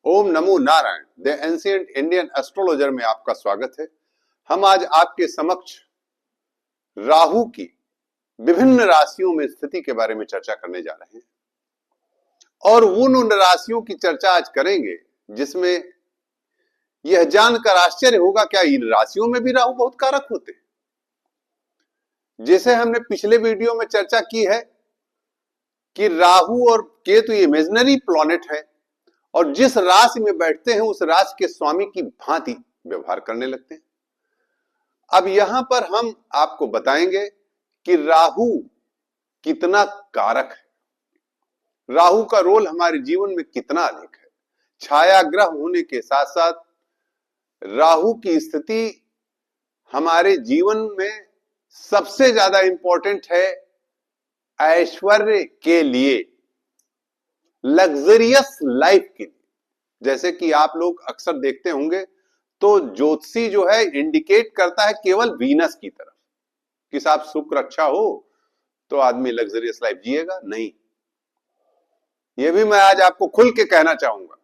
Om NaMo Narayan. The ancient Indian astrologer में आपका स्वागत है। हम आज आपके समक्ष राहु की विभिन्न राशियों में स्थिति के बारे में चर्चा करने जा रहे हैं और उन राशियों की चर्चा आज करेंगे जिसमें यह जानकर आश्चर्य होगा क्या इन राशियों में भी राहु बहुत कारक होते हैं। जैसे हमने पिछले वीडियो में चर्चा की है कि राहु और केतु इमेजिनरी प्लैनेट है और जिस राशि में बैठते हैं उस राशि के स्वामी की भांति व्यवहार करने लगते हैं। अब यहां पर हम आपको बताएंगे कि राहु कितना कारक है, राहु का रोल हमारे जीवन में कितना अधिक है। छाया ग्रह होने के साथ साथ राहु की स्थिति हमारे जीवन में सबसे ज्यादा इंपॉर्टेंट है ऐश्वर्य के लिए, लग्जरियस लाइफ के लिए। जैसे कि आप लोग अक्सर देखते होंगे तो ज्योतिषी जो है इंडिकेट करता है केवल वीनस की तरफ कि साहब शुक्र अच्छा हो तो आदमी लग्जरियस लाइफ जिएगा। नहीं, यह भी मैं आज आपको खुल के कहना चाहूंगा,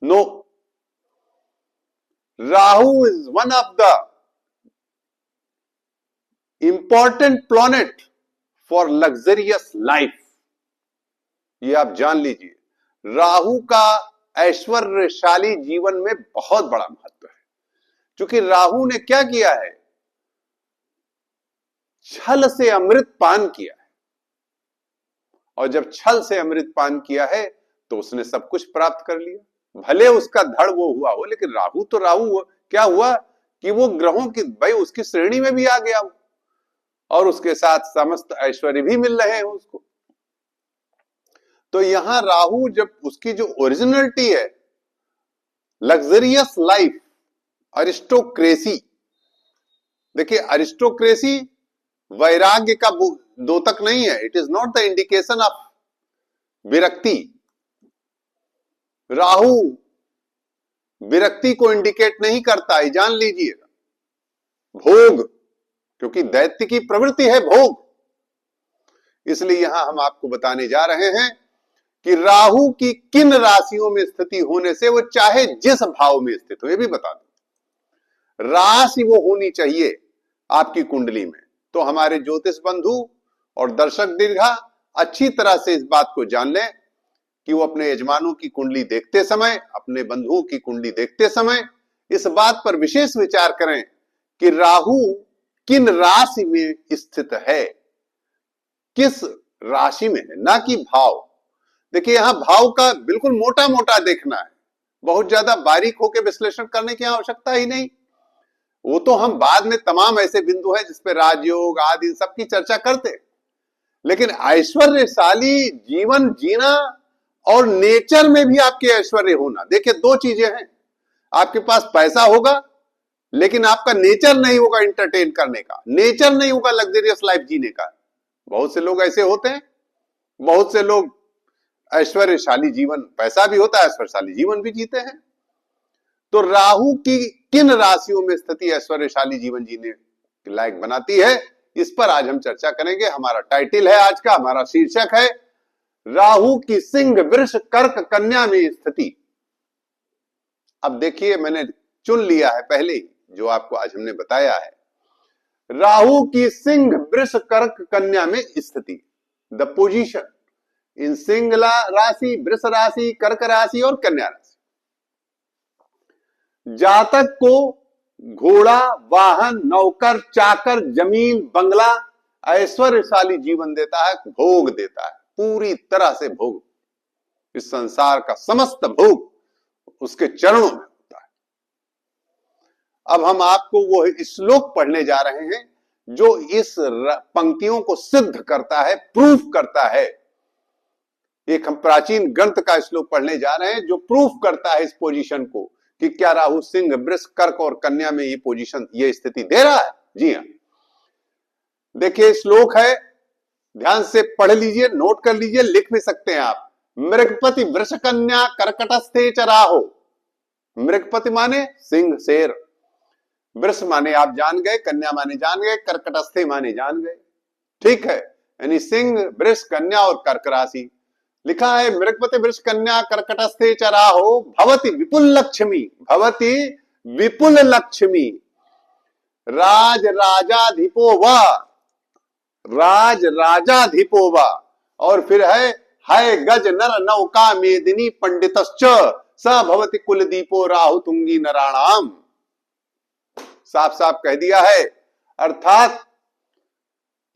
no, Rahu is one of the important planet for luxurious life. ये आप जान लीजिए, राहु का ऐश्वर्यशाली जीवन में बहुत बड़ा महत्व है। क्योंकि राहु ने क्या किया है, छल से अमृत पान किया है और जब छल से अमृत पान किया है तो उसने सब कुछ प्राप्त कर लिया। भले उसका धड़ वो हुआ हो, लेकिन राहु तो राहु हुआ। क्या हुआ कि वो ग्रहों की भाई उसकी श्रेणी में भी आ गया हो और उसके साथ समस्त ऐश्वर्य भी मिल रहे हैं उसको। तो यहां राहु जब उसकी जो ओरिजिनलिटी है, लग्जरियस लाइफ, अरिस्टोक्रेसी, देखिए अरिस्टोक्रेसी वैराग्य का द्योतक नहीं है, it is not the indication of विरक्ति। राहु विरक्ति को इंडिकेट नहीं करता है, जान लीजिएगा। भोग, क्योंकि दैत्य की प्रवृत्ति है भोग, इसलिए यहां हम आपको बताने जा रहे हैं कि राहु की किन राशियों में स्थिति होने से वो चाहे जिस भाव में स्थित हो, ये भी बता दो, राशि वो होनी चाहिए आपकी कुंडली में। तो हमारे ज्योतिष बंधु और दर्शक दीर्घा अच्छी तरह से इस बात को जान लें कि वो अपने यजमानों की कुंडली देखते समय, अपने बंधुओं की कुंडली देखते समय इस बात पर विशेष विचार करें कि राहु किन राशि में स्थित है, किस राशि में है, ना कि भाव। देखिए यहां भाव का बिल्कुल मोटा मोटा देखना है, बहुत ज्यादा बारीक होकर विश्लेषण करने की आवश्यकता ही नहीं। वो तो हम बाद में तमाम ऐसे बिंदु है जिसपे राजयोग आदि इन सब की चर्चा करते, लेकिन ऐश्वर्यशाली जीवन जीना और नेचर में भी आपके ऐश्वर्य होना, देखिए दो चीजें हैं। आपके पास पैसा होगा लेकिन आपका नेचर नहीं होगा एंटरटेन करने का, नेचर नहीं होगा लग्जरियस लाइफ जीने का। बहुत से लोग ऐसे होते हैं, बहुत से लोग ऐश्वर्यशाली जीवन, पैसा भी होता है, ऐश्वर्यशाली जीवन भी जीते हैं। तो राहु की किन राशियों में स्थिति ऐश्वर्यशाली जीवन जीने के लायक बनाती है, इस पर आज हम चर्चा करेंगे। हमारा टाइटल है आज का, हमारा शीर्षक है राहु की सिंह वृष कर्क कन्या में स्थिति। अब देखिए मैंने चुन लिया है पहले ही जो आपको आज हमने बताया है, राहु की सिंह वृष कर्क कन्या में स्थिति, द पोजीशन इन सिंह राशि, वृष राशि, कर्क राशि और कन्या राशि। जातक को घोड़ा, वाहन, नौकर, चाकर, जमीन, बंगला, ऐश्वर्यशाली जीवन देता है, भोग देता है, पूरी तरह से भोग। इस संसार का समस्त भोग उसके चरणों में होता है। अब हम आपको वो श्लोक पढ़ने जा रहे हैं जो इस पंक्तियों को सिद्ध करता है, प्रूफ करता है। एक हम प्राचीन ग्रंथ का श्लोक पढ़ने जा रहे हैं जो प्रूफ करता है इस पोजीशन को कि क्या राहु सिंह, वृष, कर्क और कन्या में ये पोजीशन, ये स्थिति दे रहा है। जी हां, देखिए श्लोक है, ध्यान से पढ़ लीजिए, नोट कर लीजिए, लिख भी सकते हैं आप। मृगपति वृष कन्या कर्कटस्थे च राहु। मृगपति माने सिंह शेर, वृष माने आप जान गए, कन्या माने जान गए, कर्कटस्थे माने जान गए, ठीक है। यानी सिंह, वृष, कन्या और कर्क राशि। लिखा है मृगपति वृष कन्या कर्कटस्थे च राहो भवति विपुल लक्ष्मी, भवति विपुल लक्ष्मी राज राजाधिपो व, राज राजाधिपो व, और फिर है गज नर नौका मेदिनी पंडितश्च स भवति कुलदीपो राहु तुंगी नराणाम। साफ साफ कह दिया है, अर्थात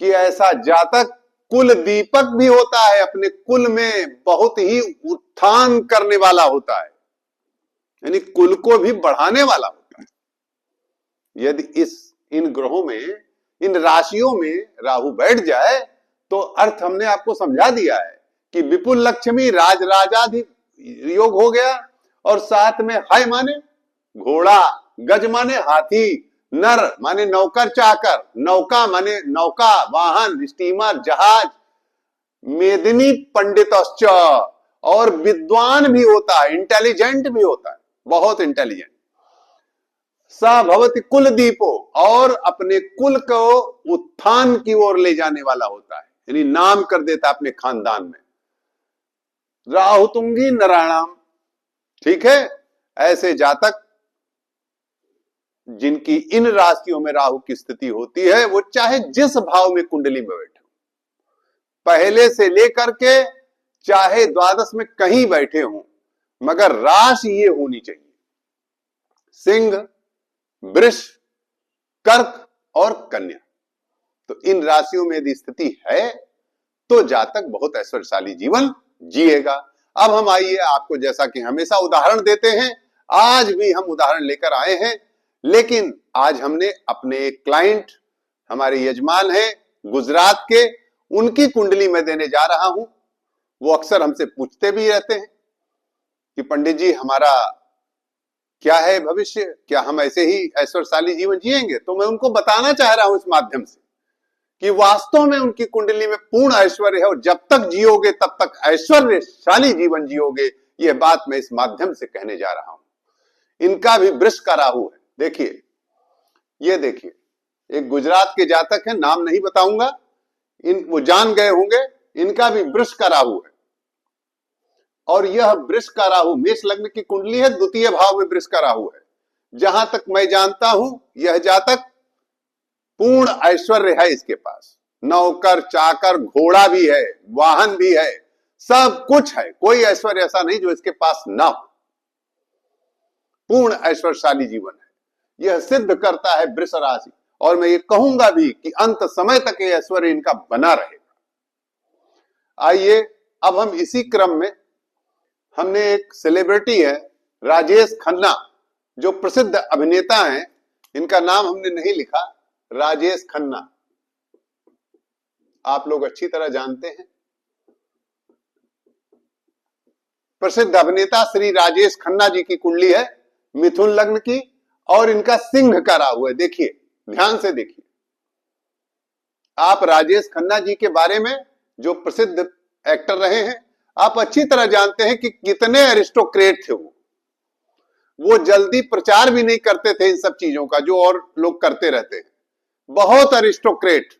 कि ऐसा जातक कुल दीपक भी होता है, अपने कुल में बहुत ही उत्थान करने वाला होता है, यानी कुल को भी बढ़ाने वाला होता है। यदि इन ग्रहों में, इन राशियों में राहु बैठ जाए तो अर्थ हमने आपको समझा दिया है कि विपुल लक्ष्मी राज राजाधि योग हो गया, और साथ में है माने घोड़ा, गज माने हाथी, नर माने नौकर चाकर, नौका माने नौका वाहन स्टीमर जहाज, मेदिनी पंडितश्च, और विद्वान भी होता है, इंटेलिजेंट भी होता है, बहुत इंटेलिजेंट। स भवति कुल दीपो, और अपने कुल को उत्थान की ओर ले जाने वाला होता है, यानी नाम कर देता है अपने खानदान में। राहु तुंगी नराणाम, ठीक है। ऐसे जातक जिनकी इन राशियों में राहु की स्थिति होती है, वो चाहे जिस भाव में कुंडली में बैठे, पहले से लेकर के चाहे द्वादश में कहीं बैठे हों, मगर राशि ये होनी चाहिए सिंह, वृष, कर्क और कन्या। तो इन राशियों में यदि स्थिति है तो जातक बहुत ऐश्वर्यशाली जीवन जिएगा। अब हम आइए, आपको जैसा कि हमेशा उदाहरण देते हैं, आज भी हम उदाहरण लेकर आए हैं, लेकिन आज हमने अपने एक क्लाइंट, हमारे यजमान हैं गुजरात के, उनकी कुंडली में देने जा रहा हूं। वो अक्सर हमसे पूछते भी रहते हैं कि पंडित जी हमारा क्या है भविष्य, क्या हम ऐसे ही ऐश्वर्यशाली जीवन जिएंगे? तो मैं उनको बताना चाह रहा हूं इस माध्यम से कि वास्तव में उनकी कुंडली में पूर्ण ऐश्वर्य है, और जब तक जियोगे तब तक ऐश्वर्यशाली जीवन जियोगे। यह बात मैं इस माध्यम से कहने जा रहा हूं। इनका भी वृष का राहु है। देखिए, ये देखिए, एक गुजरात के जातक है, नाम नहीं बताऊंगा, वो जान गए होंगे। इनका भी वृष का राहु है, और यह वृष का राहु मेष लग्न की कुंडली है, द्वितीय भाव में वृष का राहु है। जहां तक मैं जानता हूं, यह जातक पूर्ण ऐश्वर्य है इसके पास, नौकर चाकर, घोड़ा भी है, वाहन भी है, सब कुछ है, कोई ऐश्वर्य ऐसा नहीं जो इसके पास ना हो। पूर्ण ऐश्वर्यशाली जीवन है, यह सिद्ध करता है वृष राशि, और मैं ये कहूंगा भी कि अंत समय तक ये ऐश्वर्य इनका बना रहेगा। आइए, अब हम इसी क्रम में, हमने एक सेलिब्रिटी है राजेश खन्ना, जो प्रसिद्ध अभिनेता हैं, इनका नाम हमने नहीं लिखा, राजेश खन्ना, आप लोग अच्छी तरह जानते हैं, प्रसिद्ध अभिनेता श्री राजेश खन्ना जी की कुंडली है मिथुन लग्न की, और इनका सिंह का राहु है। देखिए, ध्यान से देखिए, आप राजेश खन्ना जी के बारे में, जो प्रसिद्ध एक्टर रहे हैं, आप अच्छी तरह जानते हैं कि कितने एरिस्टोक्रेट थे। वो जल्दी प्रचार भी नहीं करते थे इन सब चीजों का जो और लोग करते रहते हैं। बहुत एरिस्टोक्रेट,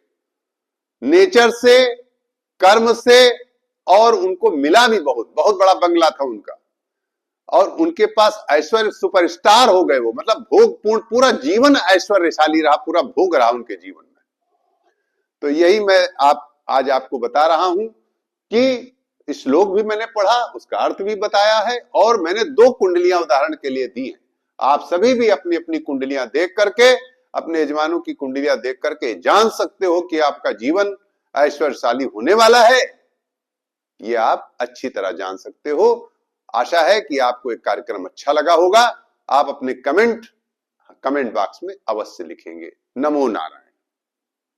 नेचर से, कर्म से, और उनको मिला भी बहुत, बहुत बड़ा बंगला था उनका, और उनके पास ऐश्वर्य, सुपरस्टार हो गए वो, मतलब भोगपूर्ण, पूरा जीवन ऐश्वर्यशाली रहा, पूरा भोग रहा उनके जीवन में। तो यही मैं आज आपको बता रहा हूं कि श्लोक भी मैंने पढ़ा, उसका अर्थ भी बताया है, और मैंने 2 कुंडलियां उदाहरण के लिए दी हैं। आप सभी भी अपनी अपनी कुंडलियां देख करके, अपने यजमानों की कुंडलियां देख करके जान सकते हो कि आपका जीवन ऐश्वर्यशाली होने वाला है। ये आप अच्छी तरह जान सकते हो। आशा है कि आपको एक कार्यक्रम अच्छा लगा होगा। आप अपने कमेंट बॉक्स में अवश्य लिखेंगे। नमो नारायण।